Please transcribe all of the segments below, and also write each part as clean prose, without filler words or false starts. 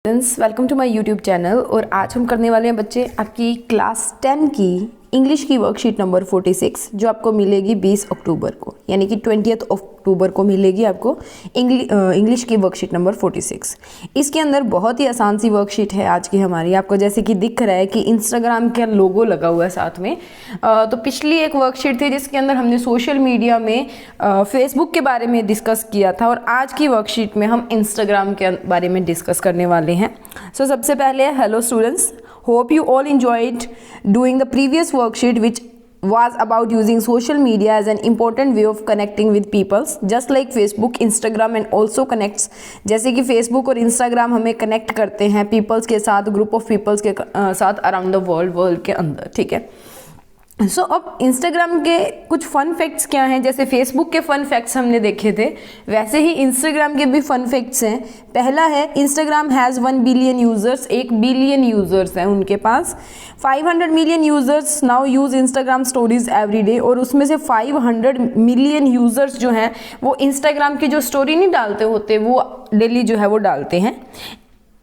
Welcome to my YouTube channel. और आज हम करने वाले हैं बच्चे आपकी क्लास 10 की इंग्लिश की वर्कशीट नंबर 46 जो आपको मिलेगी 20 अक्टूबर को, यानी कि 20 अक्टूबर को मिलेगी आपको इंग्लिश की वर्कशीट नंबर 46। इसके अंदर बहुत ही आसान सी वर्कशीट है आज की हमारी। आपको जैसे कि दिख रहा है कि इंस्टाग्राम का लोगो लगा हुआ है साथ में। तो पिछली एक वर्कशीट थी जिसके अंदर हमने सोशल मीडिया में फेसबुक के बारे में डिस्कस किया था, और आज की वर्कशीट में हम इंस्टाग्राम के बारे में डिस्कस करने वाले हैं। सो सबसे पहले hello students, hope you all enjoyed doing the previous worksheet which was about using social media as an important way of connecting with people just like Facebook, Instagram and also connects। जैसे कि Facebook और Instagram हमें connect करते हैं peoples के साथ, group of peoples के साथ अराउंड द वर्ल्ड के अंदर, ठीक है। सो अब इंस्टाग्राम के कुछ फन फैक्ट्स क्या हैं। जैसे फेसबुक के फन फैक्ट्स हमने देखे थे, वैसे ही इंस्टाग्राम के भी फन फैक्ट्स हैं। पहला है Instagram has 1 billion users, 1 billion users हैं उनके पास। 500 million users now use Instagram stories every day, और उसमें से 500 मिलियन यूज़र्स जो हैं वो इंस्टाग्राम की जो स्टोरी नहीं डालते होते वो डेली जो है वो डालते हैं।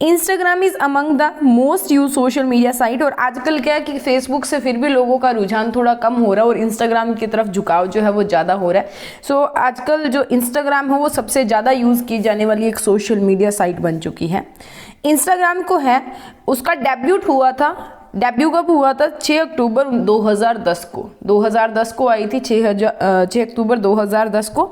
Instagram is among the most use social media site. और आजकल क्या है कि फेसबुक से फिर भी लोगों का रुझान थोड़ा कम हो रहा है और इंस्टाग्राम की तरफ झुकाव जो है वो ज़्यादा हो रहा है। सो आजकल जो इंस्टाग्राम है वो सबसे ज़्यादा यूज़ की जाने वाली एक सोशल मीडिया साइट बन चुकी है। इंस्टाग्राम को है उसका डेब्यूट हुआ था, डेब्यू कब हुआ था? 6 अक्टूबर 2010 को। 2010 को आई थी, 6 अक्टूबर 2010 को।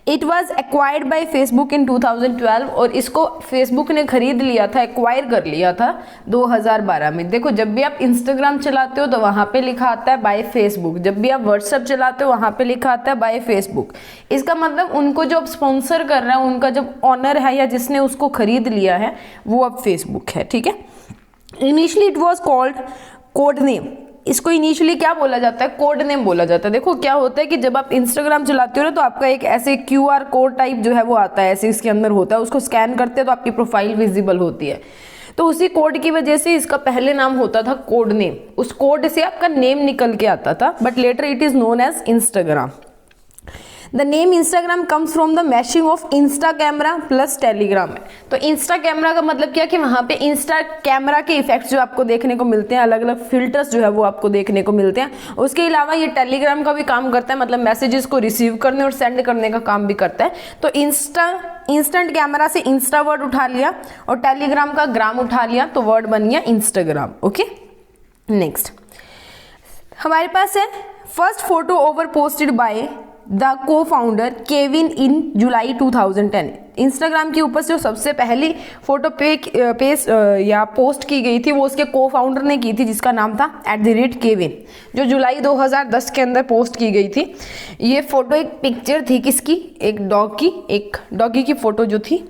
It was acquired by Facebook in 2012, और इसको फेसबुक ने खरीद लिया था, एक्वायर कर लिया था 2012 में। देखो, जब भी आप इंस्टाग्राम चलाते हो तो वहाँ पे लिखा आता है बाय फेसबुक, जब भी आप व्हाट्सएप चलाते हो वहाँ पे लिखा आता है बाय फेसबुक। इसका मतलब उनको जो स्पॉन्सर कर रहा है, उनका जब ऑनर है या जिसने उसको खरीद लिया है वो अब फेसबुक है, ठीक है। Initially it was called code name. इसको इनिशियली क्या बोला जाता है? कोड नेम बोला जाता है। देखो क्या होता है कि जब आप इंस्टाग्राम चलाते हो ना तो आपका एक ऐसे QR कोड टाइप जो है वो आता है, ऐसे इसके अंदर होता है, उसको स्कैन करते हैं तो आपकी प्रोफाइल विजिबल होती है। तो उसी कोड की वजह से इसका पहले नाम होता था कोड नेम। उस कोड से आपका नेम निकल के आता था, but later it is known as Instagram. The name Instagram comes from the mashing of insta camera plus telegram है। तो इंस्टा कैमरा का मतलब क्या कि वहाँ पे इंस्टा कैमरा के इफेक्ट्स जो आपको देखने को मिलते हैं, अलग अलग फिल्टर्स जो है वो आपको देखने को मिलते हैं। उसके अलावा ये टेलीग्राम का भी काम करता है, मतलब मैसेजेस को रिसीव करने और सेंड करने का काम भी करता है। तो इंस्टेंट कैमरा से इंस्टा वर्ड उठा लिया और टेलीग्राम का ग्राम उठा लिया, तो वर्ड बन गया इंस्टाग्राम। ओके, नेक्स्ट हमारे पास है first photo over posted by the को फाउंडर केविन इन जुलाई 2010। इंस्टाग्राम के ऊपर जो सबसे पहली फोटो पोस्ट की गई थी वो उसके को फाउंडर ने की थी, जिसका नाम था @केविन, जो जुलाई 2010 के अंदर पोस्ट की गई थी। ये फोटो एक पिक्चर थी किसकी? एक डॉगी की फोटो जो थी।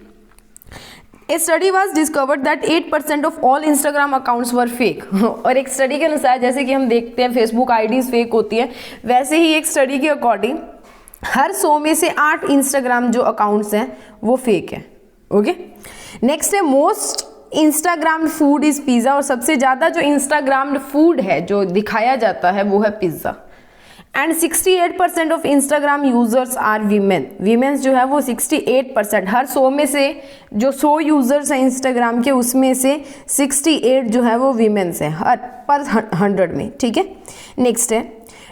A study was discovered that 8% of all Instagram accounts were fake। और एक स्टडी के अनुसार, जैसे कि हम देखते हैं फेसबुक आईडीज फेक होती है, वैसे ही एक स्टडी के अकॉर्डिंग हर 100 में से 8 इंस्टाग्राम जो अकाउंट्स हैं वो फेक है। ओके, नेक्स्ट है most Instagram food is pizza. और सबसे ज़्यादा जो इंस्टाग्राम फूड है जो दिखाया जाता है वो है pizza. And 68% of Instagram users are women. Womens जो है वो 68%, हर 100 में से जो 100 यूजर्स हैं इंस्टाग्राम के उसमें से 68 जो है वो वीमेंस हैं हर पर 100 में, ठीक है। नेक्स्ट है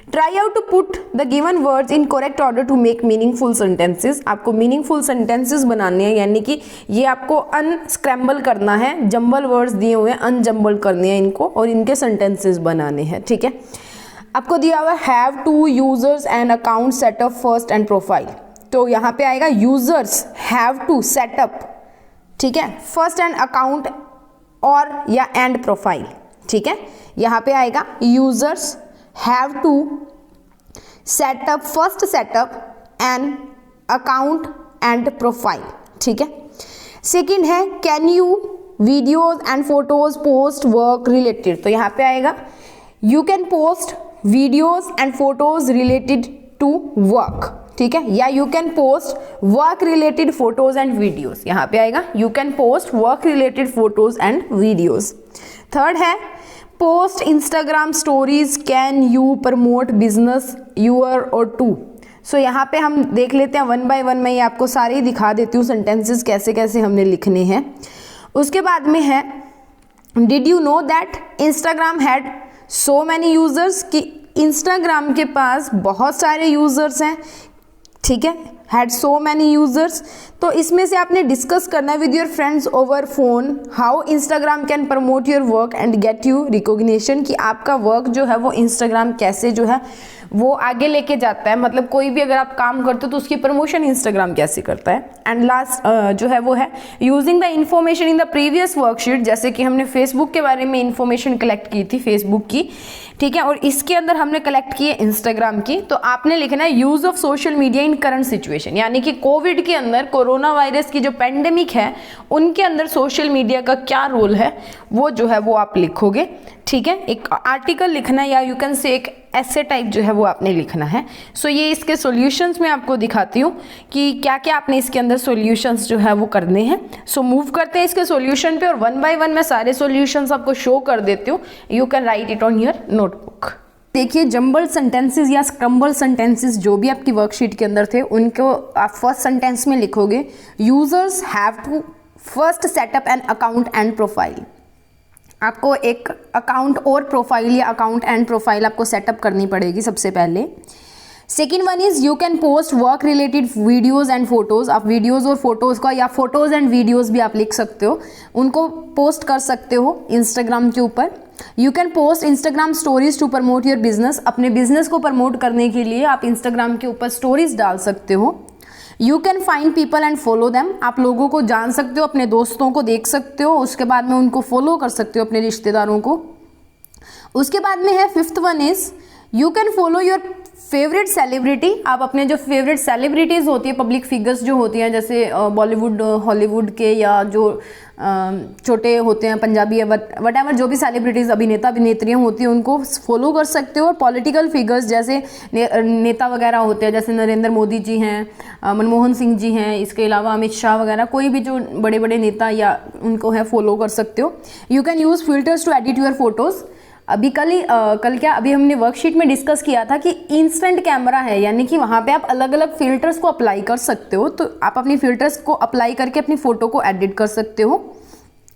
try out to put the given words in correct order to make meaningful sentences. आपको मीनिंगफुल सेंटेंसेस बनाने हैं, यानी कि ये आपको अनस्क्रैम्बल करना है, जंबल वर्ड्स दिए हुए हैं, अनजंबल करने हैं इनको और इनके सेंटेंसेस बनाने हैं, ठीक है। आपको दिया हुआ have to users and account setup first and profile. तो यहाँ पे आएगा यूजर्स हैव टू सेटअप, ठीक है, फर्स्ट एंड अकाउंट और या एंड प्रोफाइल, ठीक है। यहाँ पे आएगा users have to setup first setup and account and profile, ठीक है। सेकेंड है can you videos and photos post work related. तो यहाँ पे आएगा you can post videos and photos related to work, ठीक है, या you can post work related photos and videos. यहाँ पे आएगा you can post work related photos and videos. Third है post Instagram stories can you promote business your और to. सो यहाँ पे हम देख लेते हैं 1 by 1 मैं ये आपको सारे ही दिखा देती हूँ सेंटेंसेस कैसे कैसे हमने लिखने हैं। उसके बाद में है did you know that Instagram had so many users, कि इंस्टाग्राम के पास बहुत सारे यूजर्स हैं, ठीक है, हैड सो मैनी यूजर्स। तो इसमें से आपने डिस्कस करना है with your friends over phone how Instagram can promote your work and get you recognition, कि आपका वर्क जो है वो इंस्टाग्राम कैसे जो है वो आगे लेके जाता है, मतलब कोई भी अगर आप काम करते हो तो उसकी प्रमोशन इंस्टाग्राम कैसे करता है। एंड लास्ट जो है वो है using the information in the previous worksheet, जैसे कि हमने फेसबुक के बारे में इंफॉर्मेशन कलेक्ट की थी फेसबुक की, ठीक है, और इसके अंदर हमने कलेक्ट की है इंस्टाग्राम की। तो आपने लिखना है use of social media in current situation, यानी कि कोविड के अंदर, कोरोना वायरस की जो पेंडेमिक है उनके अंदर सोशल मीडिया का क्या रोल है वो जो है वो आप लिखोगे, ठीक है। एक आर्टिकल लिखना है या यू कैन से एक ऐसे टाइप जो है वो आपने लिखना है। सो ये इसके सॉल्यूशंस मैं आपको दिखाती हूँ कि क्या क्या आपने इसके अंदर सॉल्यूशंस जो है वो करने हैं। सो मूव करते हैं इसके सॉल्यूशन पे और वन बाय वन मैं सारे सॉल्यूशंस आपको शो कर देती हूँ। You can write it on your notebook. देखिए जंबल सेंटेंसेस या स्क्रम्बल सेंटेंसेस जो भी आपकी वर्कशीट के अंदर थे उनको आप फर्स्ट सेंटेंस में लिखोगे users have to first setup an account and profile. आपको एक अकाउंट और प्रोफाइल या अकाउंट एंड प्रोफाइल आपको सेटअप करनी पड़ेगी सबसे पहले। Second one is you can post work related videos and photos. आप वीडियोज और फोटोज का या फोटोज एंड वीडियोज भी आप लिख सकते हो, उनको पोस्ट कर सकते हो इंस्टाग्राम के ऊपर। You can post Instagram stories to promote your business. अपने बिजनेस को प्रमोट करने के लिए आप इंस्टाग्राम के ऊपर स्टोरीज डाल सकते हो। You can find people and follow them. आप लोगों को जान सकते हो, अपने दोस्तों को देख सकते हो, उसके बाद में उनको फॉलो कर सकते हो, अपने रिश्तेदारों को। उसके बाद में है fifth one is you can follow your favourite celebrity. आप अपने जो फेवरेट सेलिब्रिटीज़ होती है, पब्लिक फिगर्स जो होती हैं, जैसे बॉलीवुड हॉलीवुड के या जो छोटे होते हैं पंजाबी या वट एवर जो भी सेलिब्रिटीज़ अभिनेता अभिनेत्रियाँ होती हैं उनको फॉलो कर सकते हो। और पॉलिटिकल फिगर्स जैसे नेता वगैरह होते हैं, जैसे नरेंद्र मोदी जी हैं, मनमोहन सिंह जी हैं, इसके अलावा अमित शाह वगैरह, कोई भी जो बड़े बड़े नेता या उनको है फॉलो कर सकते हो। You can use filters to edit your photos. अभी अभी हमने वर्कशीट में डिस्कस किया था कि इंस्टेंट कैमरा है, यानी कि वहाँ पे आप अलग अलग फिल्टर्स को अप्लाई कर सकते हो। तो आप अपनी फिल्टर्स को अप्लाई करके अपनी फोटो को एडिट कर सकते हो।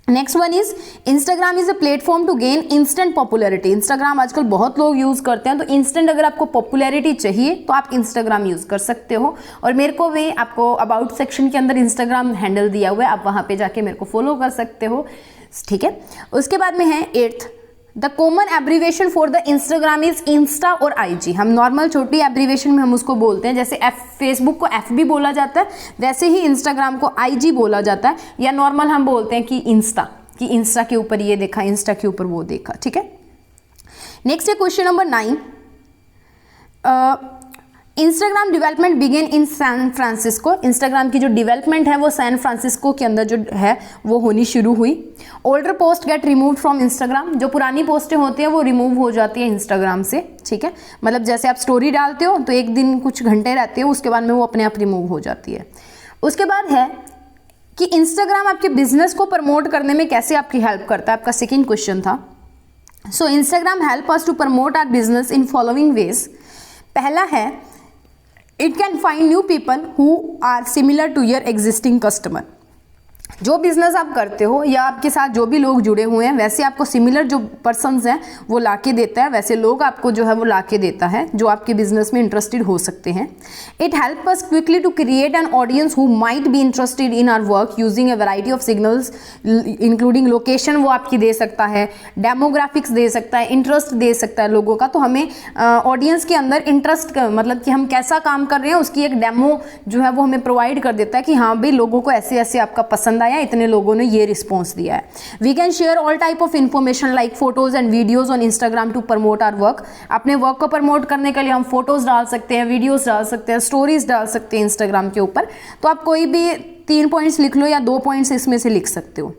Next one is Instagram is a platform to gain instant popularity. Instagram आजकल बहुत लोग यूज़ करते हैं, तो इंस्टेंट अगर आपको पॉपुलैरिटी चाहिए तो आप इंस्टाग्राम यूज़ कर सकते हो। और मेरे को भी आपको अबाउट सेक्शन के अंदर इंस्टाग्राम हैंडल दिया हुआ है, आप वहाँ पे जाके मेरे को फॉलो कर सकते हो, ठीक है। उसके बाद में है eighth, the common abbreviation for the Instagram is Insta और IG। हम नॉर्मल छोटी एब्रीवेशन में हम उसको बोलते हैं, जैसे फेसबुक को FB बोला जाता है वैसे ही इंस्टाग्राम को IG बोला जाता है, या नॉर्मल हम बोलते हैं कि इंस्टा के ऊपर ये देखा, इंस्टा के ऊपर वो देखा, ठीक है। नेक्स्ट है question number 9, Instagram development begin in San Francisco. Instagram की जो डेवलपमेंट है वो सैन फ्रांसिस्को के अंदर जो है वो होनी शुरू हुई। Older post gate removed from Instagram. जो पुरानी पोस्टें होती हैं वो रिमूव हो जाती है इंस्टाग्राम से, ठीक है। मतलब जैसे आप स्टोरी डालते हो तो एक दिन कुछ घंटे रहते हो, उसके बाद में वो अपने आप रिमूव हो जाती है। उसके बाद है कि इंस्टाग्राम आपके बिजनेस को प्रमोट करने में कैसे आपकी हेल्प करता है, आपका सेकेंड क्वेश्चन था। So Instagram help us to promote our business in following ways. पहला है it can find new people who are similar to your existing customer. जो बिजनेस आप करते हो या आपके साथ जो भी लोग जुड़े हुए हैं वैसे आपको सिमिलर जो पर्सन्स हैं वो ला के देता है, वैसे लोग आपको जो है वो ला के देता है जो आपके बिजनेस में इंटरेस्टेड हो सकते हैं। It help us quickly to create an audience who might be interested in our work using a variety of signals including location वो आपकी दे सकता है, डेमोग्राफिक्स दे सकता है, इंटरेस्ट दे सकता है लोगों का। तो हमें ऑडियंस के अंदर इंटरेस्ट मतलब कि हम कैसा काम कर रहे हैं उसकी एक डेमो जो है वो हमें प्रोवाइड कर देता है कि हाँ भाई लोगों को ऐसे ऐसे आपका पसंद आया, इतने लोगों ने ये रिस्पॉन्स दिया है। We can share all type of information like photos and videos on Instagram to promote our work. अपने वर्क को प्रमोट करने के लिए हम फोटोज डाल सकते हैं, वीडियोज डाल सकते हैं, स्टोरीज डाल सकते हैं इंस्टाग्राम के ऊपर। तो आप कोई भी 3 पॉइंट्स लिख लो या 2 पॉइंट्स इसमें से लिख सकते हो।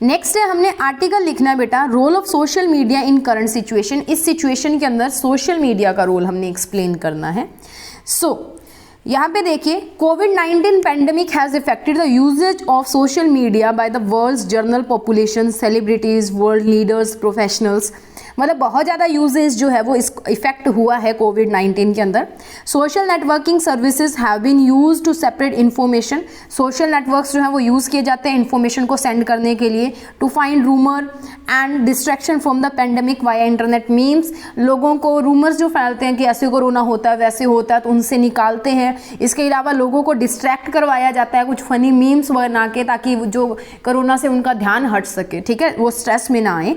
नेक्स्ट है हमने आर्टिकल लिखना है बेटा, role of social media in current situation. इस सिचुएशन के अंदर सोशल मीडिया का रोल हमने एक्सप्लेन करना है। यहाँ पे देखिए कोविड-19 pandemic has affected the usage of social media by the world's general population, celebrities, world leaders, professionals. मतलब बहुत ज़्यादा यूजेज जो है वो इस इफेक्ट हुआ है कोविड-19 के अंदर। Social networking services have been use to separate information. Social networks जो है वो यूज़ किए जाते हैं इन्फॉर्मेशन को सेंड करने के लिए, to find rumour and distraction from the pandemic via internet. Means लोगों को रूमर्स जो फैलते हैं कि ऐसे कोरोना होता है वैसे होता है तो उनसे निकालते हैं। इसके अलावा लोगों को डिस्ट्रैक्ट करवाया जाता है कुछ फनी मीम्स बना के, ताकि जो कोरोना से उनका ध्यान हट सके, ठीक है, वो स्ट्रेस में ना आए।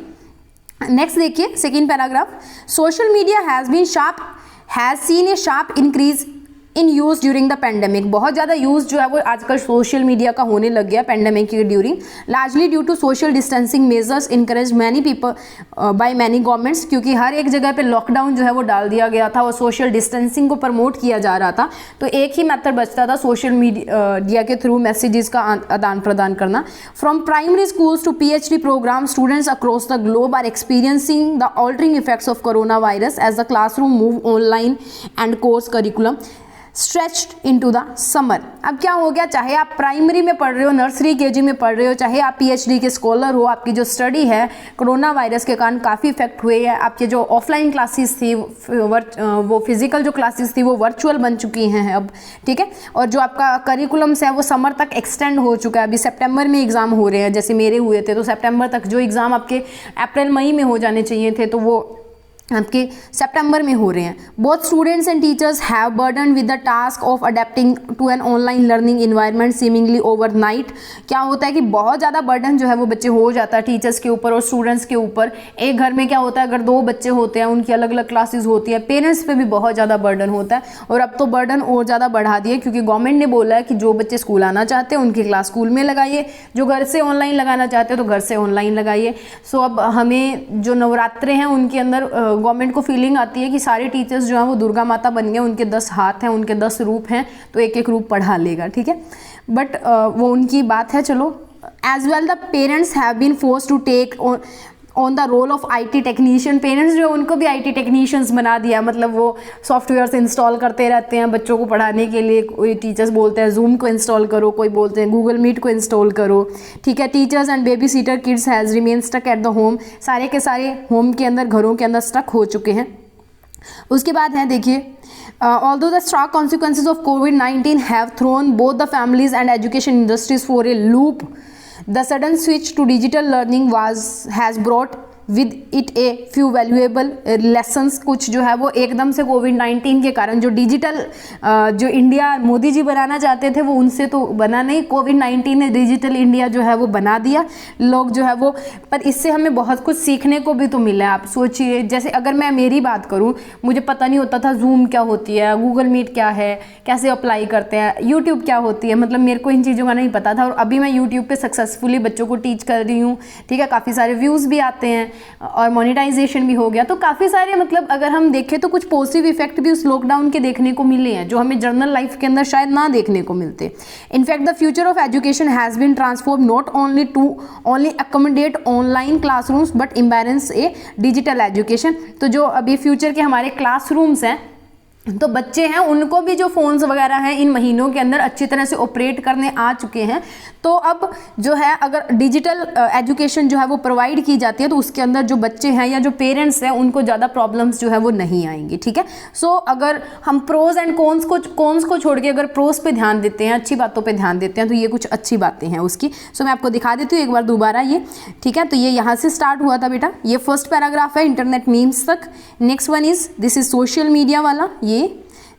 नेक्स्ट देखिए second paragraph, social media has seen A sharp increase in use during the pandemic. बहुत ज़्यादा यूज़ जो है वो आजकल सोशल मीडिया का होने लग गया पेंडेमिक के during, largely due to social distancing measures encourage many people by many governments. क्योंकि हर एक जगह पे लॉकडाउन जो है वो डाल दिया गया था और सोशल डिस्टेंसिंग को प्रमोट किया जा रहा था, तो एक ही मेथड बचता था सोशल मीडिया के थ्रू मैसेजेस का आदान प्रदान करना। From primary schools to PhD program, students across the globe are experiencing the altering effects of corona virus as the classroom move online and course curriculum stretched into the summer. अब क्या हो गया, चाहे आप प्राइमरी में पढ़ रहे हो, नर्सरी KG में पढ़ रहे हो, चाहे आप PhD के स्कॉलर हो, आपकी जो स्टडी है कोरोना वायरस के कारण काफ़ी इफेक्ट हुए है। आपके जो ऑफलाइन क्लासेस थी वो फिजिकल जो क्लासेस थी वो वर्चुअल बन चुकी हैं अब, ठीक है। और जो आपका करिकुलम्स है वो समर तक एक्सटेंड हो चुका है। अभी सितंबर में एग्ज़ाम हो रहे हैं, जैसे मेरे हुए थे तो सितंबर तक, जो एग्ज़ाम आपके अप्रैल मई में हो जाने चाहिए थे तो वो आपके सितंबर में हो रहे हैं। Both students and teachers have burden with the task of adapting to an online learning environment seemingly overnight. क्या होता है कि बहुत ज़्यादा बर्डन जो है वो बच्चे हो जाता है टीचर्स के ऊपर और स्टूडेंट्स के ऊपर। एक घर में क्या होता है, अगर 2 बच्चे होते हैं, उनकी अलग अलग क्लासेस होती है, पेरेंट्स पे भी बहुत ज़्यादा बर्डन होता है। और अब तो बर्डन और ज़्यादा बढ़ा दिया क्योंकि गवर्नमेंट ने बोला है कि जो बच्चे स्कूल आना चाहते हैं उनकी क्लास स्कूल में लगाइए, जो घर से ऑनलाइन लगाना चाहते हैं तो घर से ऑनलाइन लगाइए। सो अब हमें जो नवरात्रे हैं उनके अंदर गवर्नमेंट को फीलिंग आती है कि सारे टीचर्स जो हैं वो दुर्गा माता बन गए, उनके 10 हाथ हैं, उनके 10 रूप हैं, तो एक एक रूप पढ़ा लेगा, ठीक है। बट वो उनकी बात है, चलो। As well the parents have been forced to take on the role of IT technician. Parents जो उनको भी IT टेक्नीशियंस बना दिया, मतलब वो सॉफ्टवेयर्स इंस्टॉल करते रहते हैं बच्चों को पढ़ाने के लिए। कोई टीचर्स बोलते हैं जूम को इंस्टॉल करो, कोई बोलते हैं गूगल मीट को इंस्टॉल करो, ठीक है। Teachers and baby sitter kids has remain stuck at the home. सारे के सारे होम के अंदर, घरों के अंदर स्टक हो चुके हैं। उसके बाद है देखिए, although the stark consequences of COVID-19 have thrown both the families and education industries for a loop, the sudden switch to digital learning has brought with it a few valuable lessons. कुछ जो है वो एकदम से कोविड-19 के कारण जो digital जो इंडिया मोदी जी बनाना चाहते थे वो उनसे तो बना नहीं, कोविड-19 ने डिजिटल इंडिया जो है वो बना दिया। लोग जो है वो, पर इससे हमें बहुत कुछ सीखने को भी तो मिला है। आप सोचिए, जैसे अगर मैं मेरी बात करूं, मुझे पता नहीं होता था जूम क्या होती है, गूगल मीट क्या है, कैसे अप्लाई करते हैं, यूट्यूब क्या होती है, मतलब मेरे को इन चीज़ों का नहीं पता था। और अभी मैं यूट्यूब पे सक्सेसफुली बच्चों को टीच कर रही हूँ, ठीक है। काफ़ी सारे व्यूज़ भी आते हैं और मोनेटाइजेशन भी हो गया। तो काफ़ी सारे, मतलब अगर हम देखें तो कुछ पॉजिटिव इफेक्ट भी उस लॉकडाउन के देखने को मिले हैं जो हमें जर्नल लाइफ के अंदर शायद ना देखने को मिलते। In fact the future of education has been transform not only to only accommodate online classrooms but embrace a digital education. तो जो अभी फ्यूचर के हमारे क्लासरूम्स हैं, तो बच्चे हैं उनको भी जो फ़ोन्स वगैरह हैं इन महीनों के अंदर अच्छी तरह से ऑपरेट करने आ चुके हैं। तो अब जो है अगर डिजिटल एजुकेशन जो है वो प्रोवाइड की जाती है तो उसके अंदर जो बच्चे हैं या जो पेरेंट्स हैं उनको ज़्यादा प्रॉब्लम्स जो है वो नहीं आएंगी, ठीक है। सो अगर हम प्रोज एंड कॉन्स को छोड़ के अगर प्रोज पे ध्यान देते हैं, अच्छी बातों पे ध्यान देते हैं, तो ये कुछ अच्छी बातें हैं उसकी। सो मैं आपको दिखा देती हूँ एक बार दोबारा ये, ठीक है। तो ये यहाँ से स्टार्ट हुआ था बेटा, ये फर्स्ट पैराग्राफ है इंटरनेट मीम्स तक। Next one is this is social media वाला ये,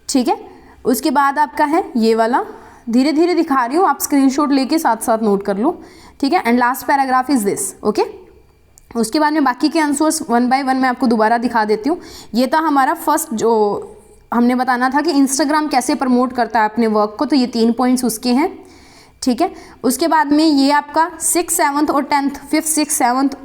ठीक है। उसके बाद आपका है ये वाला, धीरे धीरे दिखा रही हूँ, आप स्क्रीनशॉट लेके साथ साथ नोट कर लो, ठीक है। And last paragraph is this, okay. उसके बाद में बाकी के आंसर्स 1 बाय 1 मैं आपको दोबारा दिखा देती हूँ। ये था हमारा फर्स्ट, जो हमने बताना था कि इंस्टाग्राम कैसे प्रमोट करता है अपने वर्क को, तो ये 3 पॉइंट्स उसके हैं, ठीक है। उसके बाद में ये आपका 6th 7th और 10th, 5th 6th 7th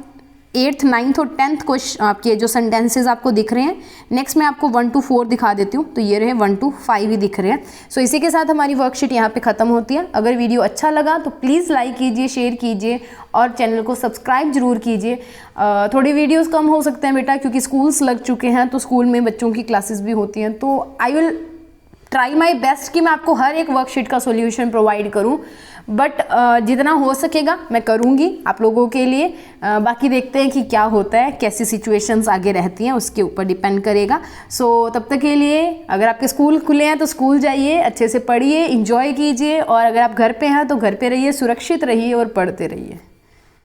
8th 9th और 10th को आपके जो सेंटेंसेज आपको दिख रहे हैं। नेक्स्ट मैं आपको 1 to 4 दिखा देती हूँ, तो ये रहे 1 to 5 ही दिख रहे हैं। सो इसी के साथ हमारी वर्कशीट यहाँ पे ख़त्म होती है। अगर वीडियो अच्छा लगा तो प्लीज़ लाइक कीजिए, शेयर कीजिए और चैनल को सब्सक्राइब जरूर कीजिए। थोड़ी वीडियोज़ कम हो सकते हैं बेटा क्योंकि स्कूल्स लग चुके हैं, तो स्कूल में बच्चों की क्लासेस भी होती हैं। तो I will try my best कि मैं आपको हर एक वर्कशीट का सोल्यूशन प्रोवाइड करूं, बट जितना हो सकेगा मैं करूँगी आप लोगों के लिए। बाकी देखते हैं कि क्या होता है, कैसी सिचुएशंस आगे रहती हैं, उसके ऊपर डिपेंड करेगा। सो तब तक के लिए अगर आपके स्कूल खुले हैं तो स्कूल जाइए, अच्छे से पढ़िए, इंजॉय कीजिए, और अगर आप घर पे हैं तो घर पे रहिए, सुरक्षित रहिए और पढ़ते रहिए।